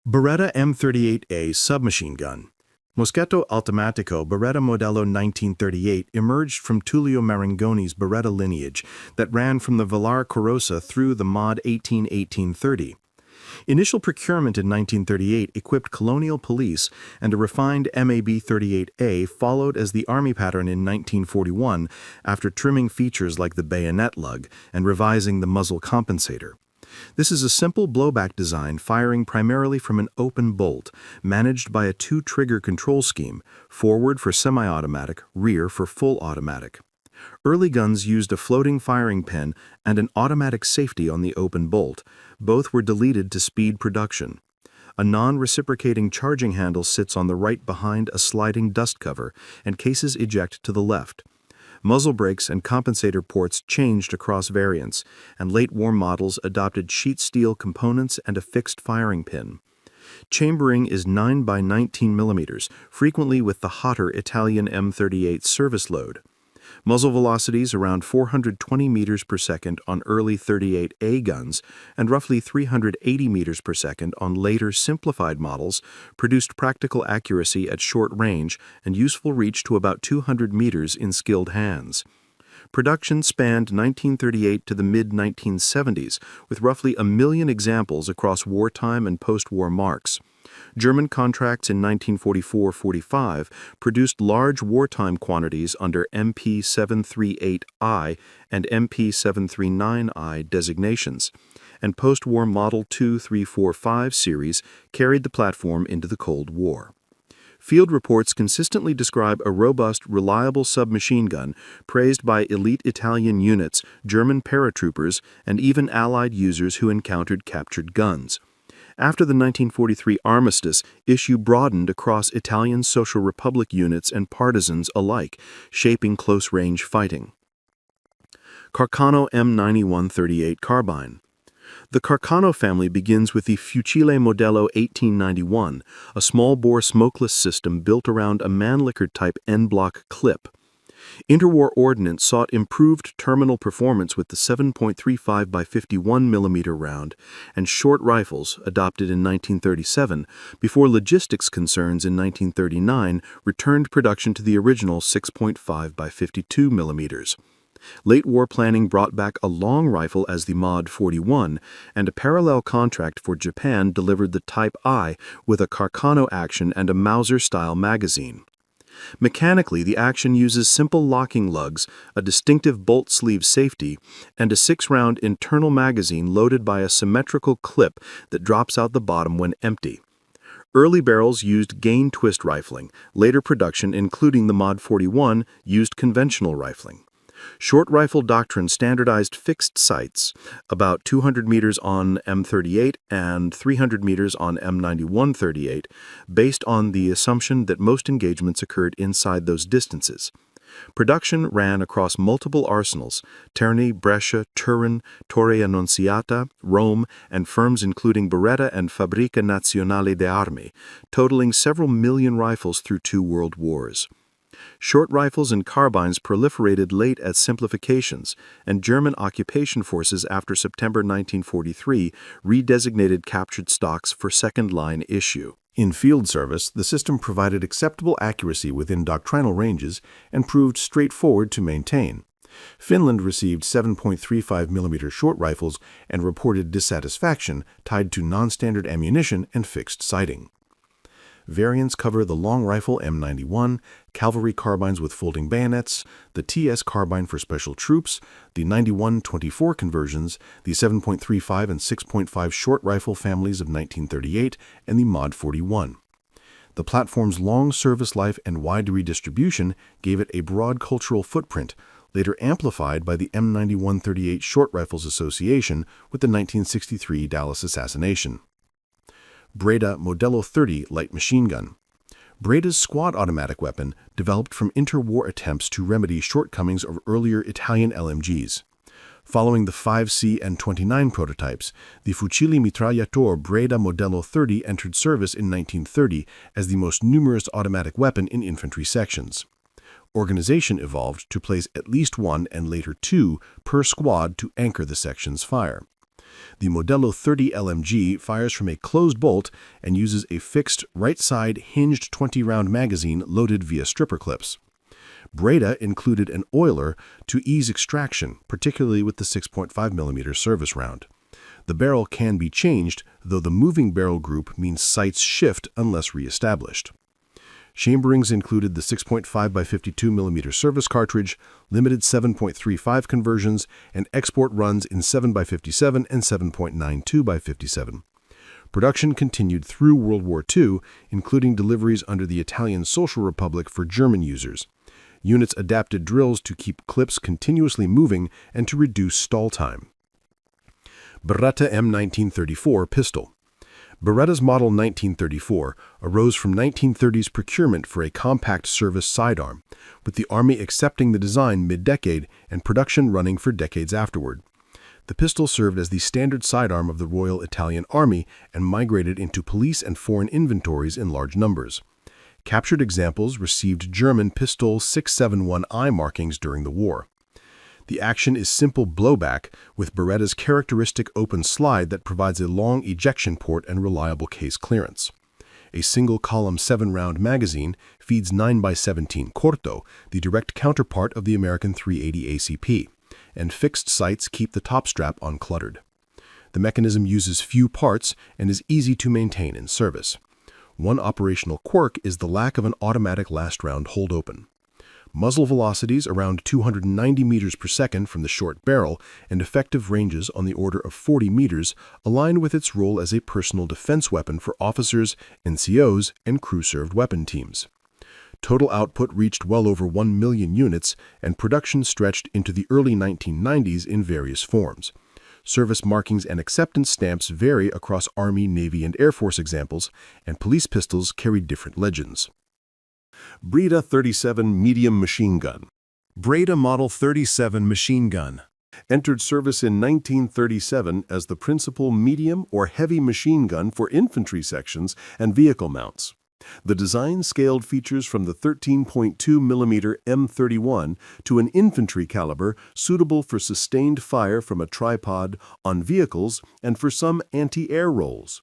Beretta M38A submachine gun. Moschetto Automatico Beretta Modello 1938 emerged from Tullio Marangoni's Beretta lineage that ran from the Velar Corrosa through the Mod 18-1830. Initial procurement in 1938 equipped colonial police, and a refined MAB-38A followed as the Army pattern in 1941 after trimming features like the bayonet lug and revising the muzzle compensator. This is a simple blowback design firing primarily from an open bolt, managed by a two-trigger control scheme, forward for semi-automatic, rear for full automatic. Early guns used a floating firing pin and an automatic safety on the open bolt. Both were deleted to speed production. A non-reciprocating charging handle sits on the right behind a sliding dust cover, and cases eject to the left. Muzzle brakes and compensator ports changed across variants, and late war models adopted sheet steel components and a fixed firing pin. Chambering is 9 by 19 mm, frequently with the hotter Italian M38 service load. Muzzle velocities around 420 meters per second on early 38A guns and roughly 380 meters per second on later simplified models produced practical accuracy at short range and useful reach to about 200 meters in skilled hands. Production spanned 1938 to the mid-1970s, with roughly 1 million examples across wartime and post-war marks. German contracts in 1944-45 produced large wartime quantities under MP738I and MP739I designations, and post-war Model 2, 3, 4, 5 series carried the platform into the Cold War. Field reports consistently describe a robust, reliable submachine gun praised by elite Italian units, German paratroopers, and even Allied users who encountered captured guns. After the 1943 armistice, issue broadened across Italian Social Republic units and partisans alike, shaping close-range fighting. Carcano M9138 carbine. The Carcano family begins with the Fucile Modello 1891, a small-bore smokeless system built around a Mannlicher-type N-block clip. Interwar ordnance sought improved terminal performance with the 7.35 by 51 mm round and short rifles, adopted in 1937, before logistics concerns in 1939 returned production to the original 6.5 by 52 mm. Late war planning brought back a long rifle as the Mod 41, and a parallel contract for Japan delivered the Type I with a Carcano action and a Mauser-style magazine. Mechanically, the action uses simple locking lugs, a distinctive bolt sleeve safety, and a 6-round internal magazine loaded by a symmetrical clip that drops out the bottom when empty. Early barrels used gain twist rifling. Later production, including the Mod 41, used conventional rifling. Short rifle doctrine standardized fixed sights, about 200 meters on M38 and 300 meters on M9138, based on the assumption that most engagements occurred inside those distances. Production ran across multiple arsenals: Terni, Brescia, Turin, Torre Annunziata, Rome, and firms including Beretta and Fabbrica Nazionale d'Armi, totaling several million rifles through 2 world wars. Short rifles and carbines proliferated late as simplifications, and German occupation forces after September 1943 redesignated captured stocks for second-line issue. In field service, the system provided acceptable accuracy within doctrinal ranges and proved straightforward to maintain. Finland received 7.35 mm short rifles and reported dissatisfaction tied to non-standard ammunition and fixed sighting. Variants cover the long rifle M91, cavalry carbines with folding bayonets, the TS carbine for special troops, the 91-24 conversions, the 7.35 and 6.5 short rifle families of 1938, and the Mod 41. The platform's long service life and wide redistribution gave it a broad cultural footprint, later amplified by the M9138 Short Rifles Association with the 1963 Dallas assassination. Breda Modello 30 light machine gun. Breda's squad automatic weapon developed from interwar attempts to remedy shortcomings of earlier Italian LMGs. Following the 5C and 29 prototypes, the Fucile Mitragliator Breda Modello 30 entered service in 1930 as the most numerous automatic weapon in infantry sections. Organization evolved to place at least 1 and later 2 per squad to anchor the section's fire. The Modello 30 LMG fires from a closed bolt and uses a fixed right-side hinged 20-round magazine loaded via stripper clips. Breda included an oiler to ease extraction, particularly with the 6.5mm service round. The barrel can be changed, though the moving barrel group means sights shift unless re-established. Chamberings included the 6.5x52mm service cartridge, limited 7.35 conversions, and export runs in 7x57 and 7.92x57. Production continued through World War II, including deliveries under the Italian Social Republic for German users. Units adapted drills to keep clips continuously moving and to reduce stall time. Beretta M1934 pistol. Beretta's Model 1934 arose from 1930s procurement for a compact service sidearm, with the Army accepting the design mid-decade and production running for decades afterward. The pistol served as the standard sidearm of the Royal Italian Army and migrated into police and foreign inventories in large numbers. Captured examples received German Pistol 671I markings during the war. The action is simple blowback with Beretta's characteristic open slide that provides a long ejection port and reliable case clearance. A single-column 7-round magazine feeds 9x17 Corto, the direct counterpart of the American .380 ACP, and fixed sights keep the top strap uncluttered. The mechanism uses few parts and is easy to maintain in service. One operational quirk is the lack of an automatic last-round hold-open. Muzzle velocities around 290 meters per second from the short barrel and effective ranges on the order of 40 meters align with its role as a personal defense weapon for officers, NCOs, and crew-served weapon teams. Total output reached well over 1 million units, and production stretched into the early 1990s in various forms. Service markings and acceptance stamps vary across Army, Navy, and Air Force examples, and police pistols carry different legends. Breda 37 medium machine gun. Breda Model 37 machine gun. Entered service in 1937 as the principal medium or heavy machine gun for infantry sections and vehicle mounts. The design scaled features from the 13.2mm M31 to an infantry caliber suitable for sustained fire from a tripod on vehicles and for some anti-air roles.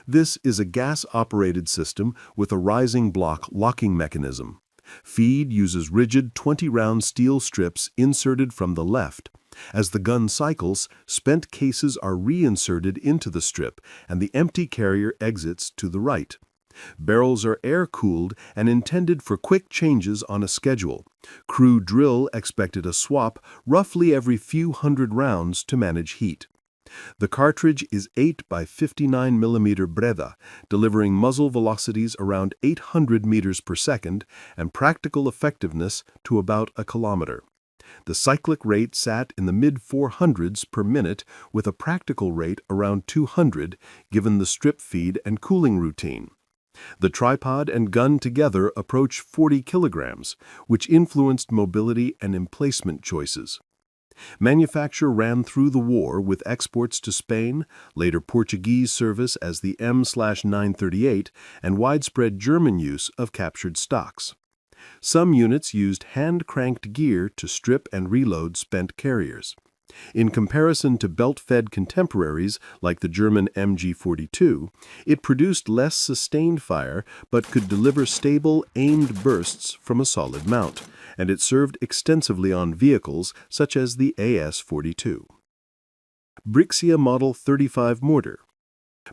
This is a gas-operated system with a rising block locking mechanism. Feed uses rigid 20-round steel strips inserted from the left. As the gun cycles, spent cases are reinserted into the strip and the empty carrier exits to the right. Barrels are air-cooled and intended for quick changes on a schedule. Crew drill expected a swap roughly every few hundred rounds to manage heat. The cartridge is 8x59mm Breda, delivering muzzle velocities around 800 meters per second and practical effectiveness to about a kilometer. The cyclic rate sat in the mid-400s per minute with a practical rate around 200 given the strip feed and cooling routine. The tripod and gun together approach 40 kilograms, which influenced mobility and emplacement choices. Manufacture ran through the war with exports to Spain, later Portuguese service as the M1938, and widespread German use of captured stocks. Some units used hand-cranked gear to strip and reload spent carriers. In comparison to belt-fed contemporaries like the German MG42, it produced less sustained fire but could deliver stable, aimed bursts from a solid mount, and it served extensively on vehicles such as the AS-42. Brixia Model 35 mortar.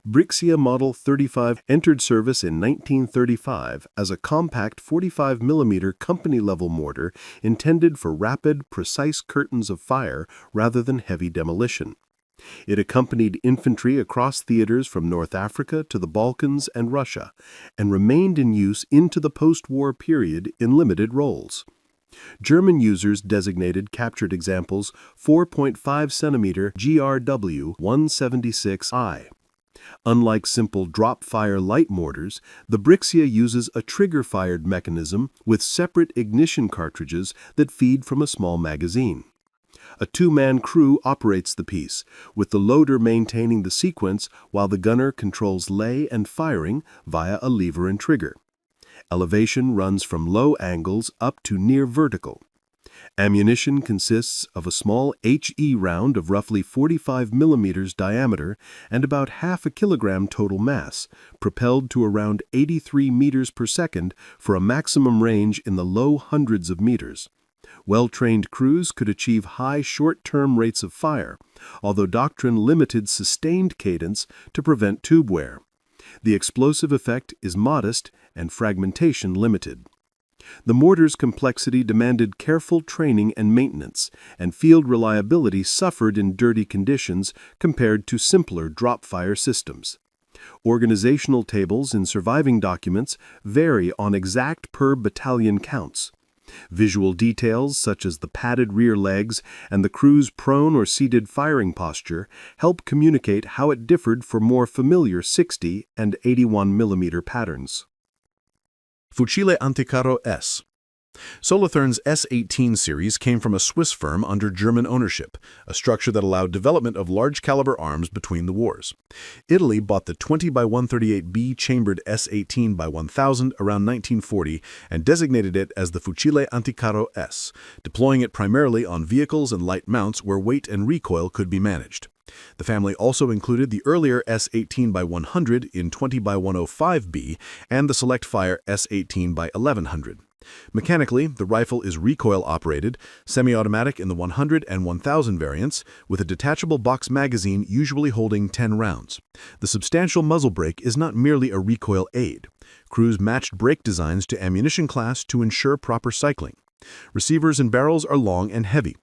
Brixia Model 35 entered service in 1935 as a compact 45mm company-level mortar intended for rapid, precise curtains of fire rather than heavy demolition. It accompanied infantry across theaters from North Africa to the Balkans and Russia, and remained in use into the post-war period in limited roles. German users designated captured examples 4.5cm GRW 176I. Unlike simple drop-fire light mortars, the Brixia uses a trigger-fired mechanism with separate ignition cartridges that feed from a small magazine. A two-man crew operates the piece, with the loader maintaining the sequence while the gunner controls lay and firing via a lever and trigger. Elevation runs from low angles up to near vertical. Ammunition consists of a small HE round of roughly 45 millimeters diameter and about half a kilogram total mass, propelled to around 83 meters per second for a maximum range in the low hundreds of meters. Well-trained crews could achieve high short-term rates of fire, although doctrine limited sustained cadence to prevent tube wear. The explosive effect is modest and fragmentation limited. The mortar's complexity demanded careful training and maintenance, and field reliability suffered in dirty conditions compared to simpler drop-fire systems. Organizational tables in surviving documents vary on exact per-battalion counts. Visual details such as the padded rear legs and the crew's prone or seated firing posture help communicate how it differed for more familiar 60 and 81 millimeter patterns. Fucile Anticarro S. Solothurn's S-18 series came from a Swiss firm under German ownership, a structure that allowed development of large-caliber arms between the wars. Italy bought the 20x138B chambered S-18x1000 around 1940 and designated it as the Fucile Anticarro S, deploying it primarily on vehicles and light mounts where weight and recoil could be managed. The family also included the earlier S-18x100 in 20x105B and the select-fire S-18x1100. Mechanically, the rifle is recoil-operated, semi-automatic in the 100 and 1000 variants, with a detachable box magazine usually holding 10 rounds. The substantial muzzle brake is not merely a recoil aid. Crews matched brake designs to ammunition class to ensure proper cycling. Receivers and barrels are long and heavy.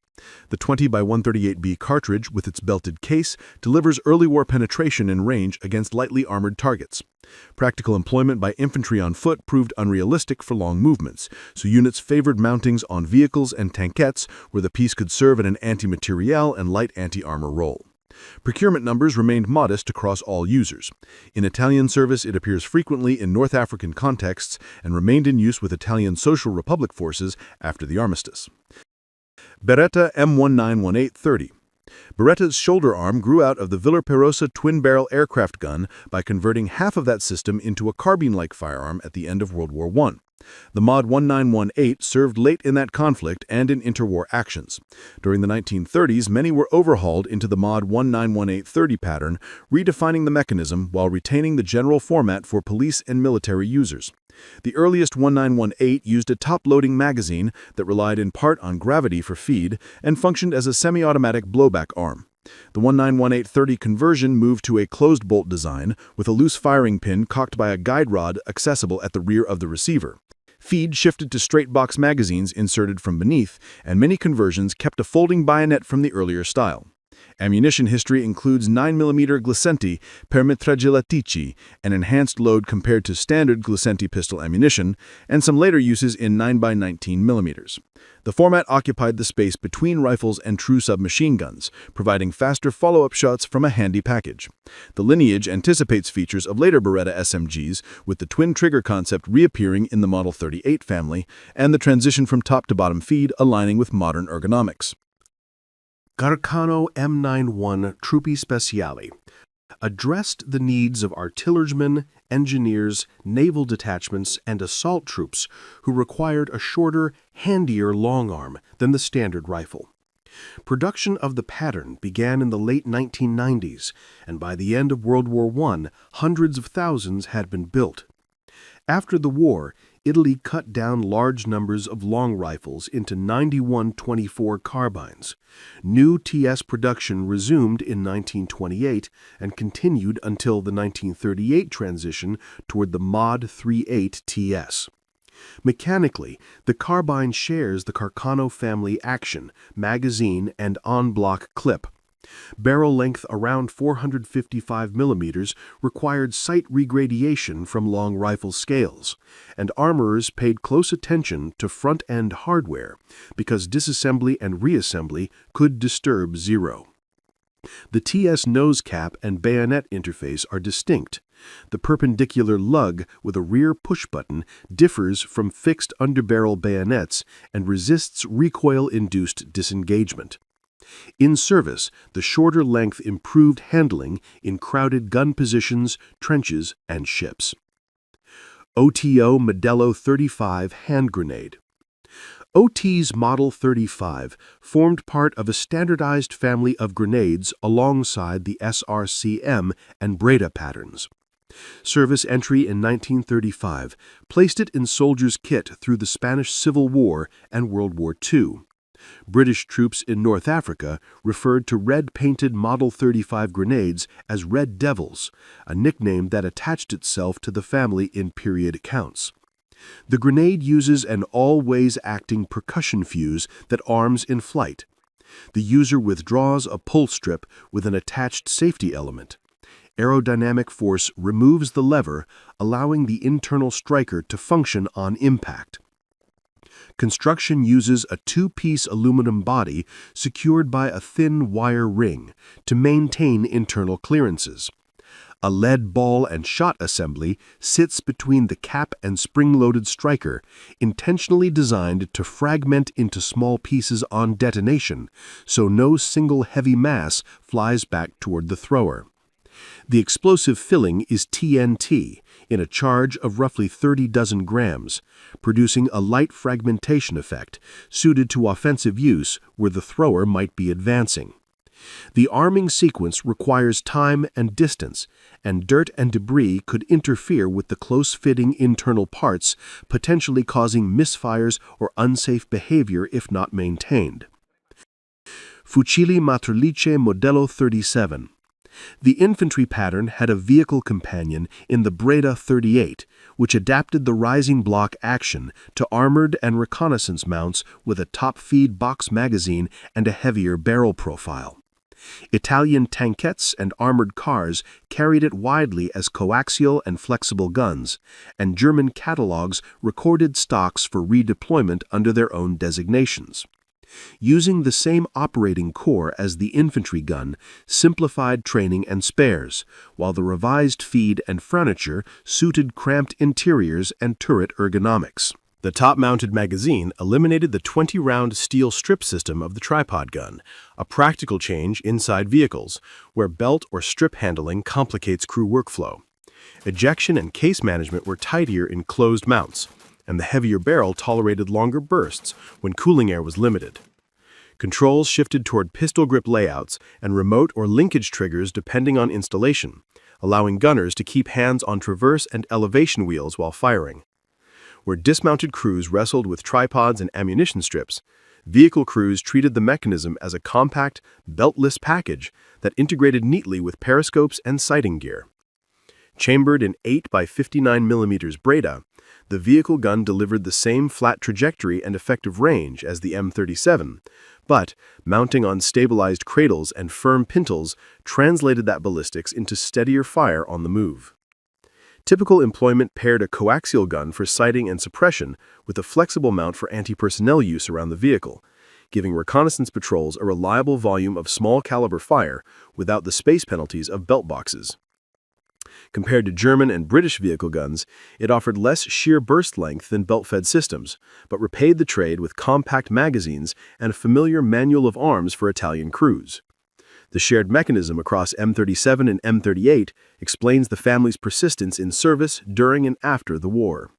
The 20x138B cartridge, with its belted case, delivers early war penetration and range against lightly armored targets. Practical employment by infantry on foot proved unrealistic for long movements, so units favored mountings on vehicles and tankettes where the piece could serve in an anti-materiel and light anti-armor role. Procurement numbers remained modest across all users. In Italian service, it appears frequently in North African contexts and remained in use with Italian Social Republic forces after the armistice. Beretta M191830. Beretta's shoulder arm grew out of the Villarosa twin-barrel aircraft gun by converting half of that system into a carbine-like firearm at the end of World War I. The Mod 1918 served late in that conflict and in interwar actions. During the 1930s, many were overhauled into the Mod 191830 pattern, redefining the mechanism while retaining the general format for police and military users. The earliest 1918 used a top-loading magazine that relied in part on gravity for feed and functioned as a semi-automatic blowback arm. The 191830 conversion moved to a closed-bolt design with a loose firing pin cocked by a guide rod accessible at the rear of the receiver. Feed shifted to straight-box magazines inserted from beneath, and many conversions kept a folding bayonet from the earlier style. Ammunition history includes 9mm Glicenti per mitragliatici, an enhanced load compared to standard Glicenti pistol ammunition, and some later uses in 9x19mm. The format occupied the space between rifles and true submachine guns, providing faster follow-up shots from a handy package. The lineage anticipates features of later Beretta SMGs, with the twin trigger concept reappearing in the Model 38 family, and the transition from top-to-bottom feed aligning with modern ergonomics. Carcano M91 Truppi Speciali addressed the needs of artillerymen, engineers, naval detachments, and assault troops who required a shorter, handier long arm than the standard rifle. Production of the pattern began in the late 1990s, and by the end of World War I, hundreds of thousands had been built. After the war, Italy cut down large numbers of long rifles into 91-24 carbines. New TS production resumed in 1928 and continued until the 1938 transition toward the Mod 38 TS. Mechanically, the carbine shares the Carcano family action, magazine, and en-bloc clip. Barrel length around 455 millimeters required sight regradation from long rifle scales, and armorers paid close attention to front-end hardware because disassembly and reassembly could disturb zero. The TS nose cap and bayonet interface are distinct. The perpendicular lug with a rear push button differs from fixed underbarrel bayonets and resists recoil-induced disengagement. In service, the shorter length improved handling in crowded gun positions, trenches, and ships. OTO Modello 35 hand grenade. OT's Model 35 formed part of a standardized family of grenades alongside the SRCM and Breda patterns. Service entry in 1935 placed it in soldiers' kit through the Spanish Civil War and World War II. British troops in North Africa referred to red-painted Model 35 grenades as Red Devils, a nickname that attached itself to the family in period accounts. The grenade uses an always-acting percussion fuse that arms in flight. The user withdraws a pull strip with an attached safety element. Aerodynamic force removes the lever, allowing the internal striker to function on impact. Construction uses a two-piece aluminum body secured by a thin wire ring to maintain internal clearances. A lead ball and shot assembly sits between the cap and spring-loaded striker, intentionally designed to fragment into small pieces on detonation, so no single heavy mass flies back toward the thrower. The explosive filling is TNT, in a charge of roughly 30 dozen grams, producing a light fragmentation effect suited to offensive use where the thrower might be advancing. The arming sequence requires time and distance, and dirt and debris could interfere with the close-fitting internal parts, potentially causing misfires or unsafe behavior if not maintained. Fucili Matrice Modello 37. The infantry pattern had a vehicle companion in the Beretta 38, which adapted the rising block action to armored and reconnaissance mounts with a top-feed box magazine and a heavier barrel profile. Italian tankettes and armored cars carried it widely as coaxial and flexible guns, and German catalogs recorded stocks for redeployment under their own designations. Using the same operating core as the infantry gun simplified training and spares, while the revised feed and furniture suited cramped interiors and turret ergonomics. The top-mounted magazine eliminated the 20-round steel strip system of the tripod gun, a practical change inside vehicles, where belt or strip handling complicates crew workflow. Ejection and case management were tidier in closed mounts, and the heavier barrel tolerated longer bursts when cooling air was limited. Controls shifted toward pistol grip layouts and remote or linkage triggers depending on installation, allowing gunners to keep hands on traverse and elevation wheels while firing. Where dismounted crews wrestled with tripods and ammunition strips, vehicle crews treated the mechanism as a compact, beltless package that integrated neatly with periscopes and sighting gear. Chambered in 8x59mm Breda, the vehicle gun delivered the same flat trajectory and effective range as the M37, but, mounting on stabilized cradles and firm pintles, translated that ballistics into steadier fire on the move. Typical employment paired a coaxial gun for sighting and suppression with a flexible mount for anti-personnel use around the vehicle, giving reconnaissance patrols a reliable volume of small-caliber fire without the space penalties of belt boxes. Compared to German and British vehicle guns, it offered less sheer burst length than belt-fed systems, but repaid the trade with compact magazines and a familiar manual of arms for Italian crews. The shared mechanism across M37 and M38 explains the family's persistence in service during and after the war.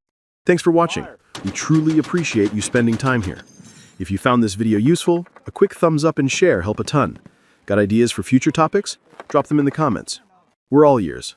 Thanks for watching. We truly appreciate you spending time here. If you found this video useful, a quick thumbs up and share help a ton. Got ideas for future topics? Drop them in the comments. We're all ears.